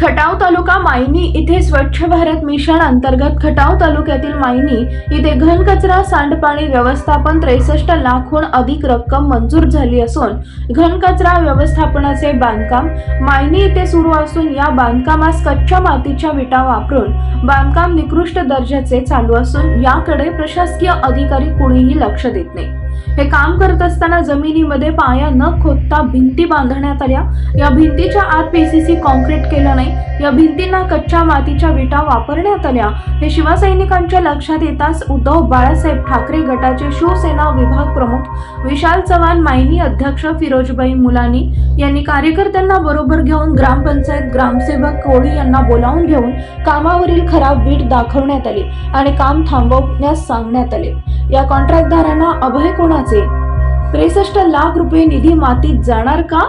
खटाव तालुका मायनी इथे स्वच्छ भारत मिशन अंतर्गत खटाव तालुक्यातील मायनी इथे घनकचरा सांडपाणी व्यवस्थापन 63 लाखहून अधिक रक्कम मंजूर झाली असून घनकचरा व्यवस्थापनाचे बांधकाम मायनी इथे सुरू असून या बांधकामास कच्च्या मातीच्या विटा वापरून बांधकाम निकृष्ट दर्जाचे चालू असून याकडे प्रशासकीय अधिकारी कोणीही लक्ष देत नाही। हे काम करत असताना जमिनीमध्ये पाया न खोदता भिंती बांधण्यात आल्या। या भिंतीच्या आत पीसीसी कॉन्क्रीट केलं नाही। या भिंतींना कच्च्या मातीच्या विटा वापरण्यात आल्या। हे शिवसैनिकांच्या लक्षात येताच उद्धव बाळासाहेब ठाकरे गटाचे शिवसेना विभाग प्रमुख विशाल चव्हाण, मायनी अध्यक्ष फिरोजबाई मुलानी यांनी कार्यकर्त्यांना बरोबर घेऊन ग्रामपंचायत ग्रामसेवक कोळी यांना बोलावून घेऊन कामावरील खराब वीट दाखवण्यात आली आणि काम थांबवण्यास सांगण्यात आले। या कॉन्ट्रॅक्टदारांना अभय कोणाचे 63 लाख रुपये निधी मातीत जाणार का?